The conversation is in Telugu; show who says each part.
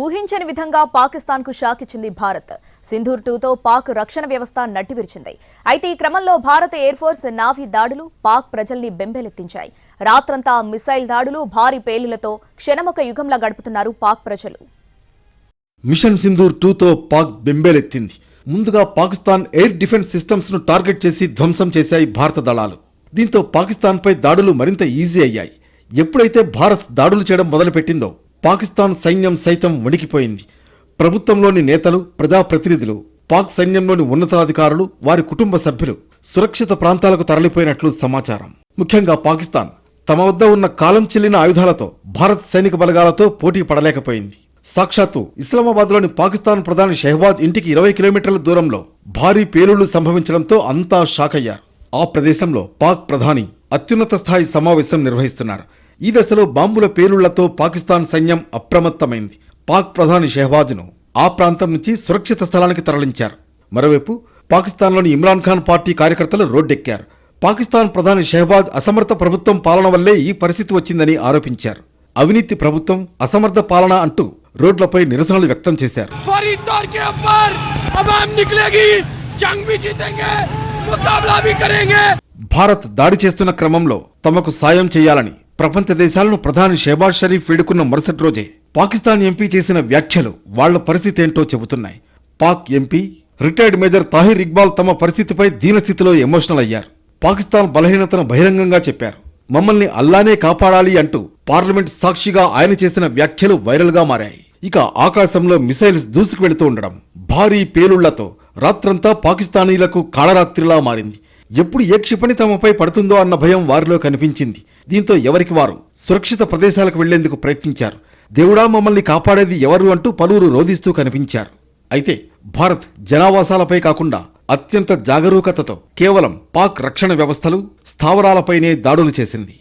Speaker 1: ఊహించని విధంగా పాకిస్తాన్కు షాక్ ఇచ్చింది భారత్. సింధూర్ 2తో పాక్ రక్షణ వ్యవస్థ నట్టివిరిచింది. అయితే ఈ క్రమంలో భారత ఎయిర్ ఫోర్స్ నావీ దాడులు పాక్ ప్రజల్ని బెంబేలెత్తించాయి. రాత్రంతా మిసైల్ దాడులు, భారీ పేలులతో క్షణమొక యుగంలా గడుపుతున్నారు పాక్ ప్రజలు.
Speaker 2: మిషన్ సింధూర్ 2తో పాక్ బెంబేలెత్తింది. ముందుగా పాకిస్తాన్ ఎయిర్ డిఫెన్స్ సిస్టమ్స్ ను టార్గెట్ చేసి ధ్వంసం చేశాయి భారత దళాలు. దీంతో పాకిస్తాన్పై దాడులు మరింత ఈజీ అయ్యాయి. ఎప్పుడైతే భారత్ దాడులు చేయడం మొదలుపెట్టిందో పాకిస్తాన్ సైన్యం సైతం వణికిపోయింది. ప్రభుత్వంలోని నేతలు, ప్రజాప్రతినిధులు, పాక్ సైన్యంలోని ఉన్నతాధికారులు, వారి కుటుంబ సభ్యులు సురక్షిత ప్రాంతాలకు తరలిపోయినట్లు సమాచారం. ముఖ్యంగా పాకిస్తాన్ తమ వద్ద ఉన్న కాలం చెల్లిన ఆయుధాలతో భారత్ సైనిక బలగాలతో పోటీ పడలేకపోయింది. సాక్షాత్తు ఇస్లామాబాద్లోని పాకిస్తాన్ ప్రధాని షెహబాజ్ ఇంటికి 20 కిలోమీటర్ల దూరంలో భారీ పేలుళ్లు సంభవించడంతో అంతా షాక్ అయ్యారు. ఆ ప్రదేశంలో పాక్ ప్రధాని అత్యున్నత స్థాయి సమావేశం నిర్వహిస్తున్నారు. ఈ దశలో బాంబుల పేలుళ్లతో పాకిస్తాన్ సైన్యం అప్రమత్తమైంది. పాక్ ప్రధాని షెహబాజ్ను ఆ ప్రాంతం నుంచి సురక్షిత స్థలానికి తరలించారు. మరోవైపు పాకిస్తాన్లోని ఇమ్రాన్ ఖాన్ పార్టీ కార్యకర్తలు రోడ్డెక్కారు. పాకిస్తాన్ ప్రధాని షెహబాజ్ అసమర్థ ప్రభుత్వం పాలన వల్లే ఈ పరిస్థితి వచ్చిందని ఆరోపించారు. అవినీతి ప్రభుత్వం, అసమర్థ పాలన అంటూ రోడ్లపై నిరసనలు వ్యక్తం చేశారు. భారత్ దాడి చేస్తున్న క్రమంలో తమకు సాయం చేయాలని ప్రపంచ దేశాలను ప్రధాని షెహబాజ్ షరీఫ్ వేడుకున్న మరుసటి రోజే పాకిస్తాన్ ఎంపీ చేసిన వ్యాఖ్యలు వాళ్ల పరిస్థితి ఏంటో చెబుతున్నాయి. Pak MP retired major Tahir Iqbal తమ పరిస్థితిపై దీనస్థితిలో ఎమోషనల్ అయ్యారు. పాకిస్తాన్ బలహీనతను బహిరంగంగా చెప్పారు. మమ్మల్ని అల్లానే కాపాడాలి అంటూ పార్లమెంట్ సాక్షిగా ఆయన చేసిన వ్యాఖ్యలు వైరల్ గా మారాయి. ఇక ఆకాశంలో మిసైల్స్ దూసుకు వెళుతూ ఉండడం, భారీ పేలుళ్లతో రాత్రంతా పాకిస్తానీలకు కాళరాత్రిలా మారింది. ఎప్పుడు ఏ క్షిపణి తమపై పడుతుందో అన్న భయం వారిలో కనిపించింది. దీంతో ఎవరికి వారు సురక్షిత ప్రదేశాలకు వెళ్లేందుకు ప్రయత్నించారు. దేవుడా మమ్మల్ని కాపాడేది ఎవరు అంటూ పలువురు రోధిస్తూ కనిపించారు. అయితే భారత్ జనావాసాలపై కాకుండా అత్యంత జాగరూకతతో కేవలం పాక్ రక్షణ వ్యవస్థలు, స్థావరాలపైనే దాడులు చేసింది.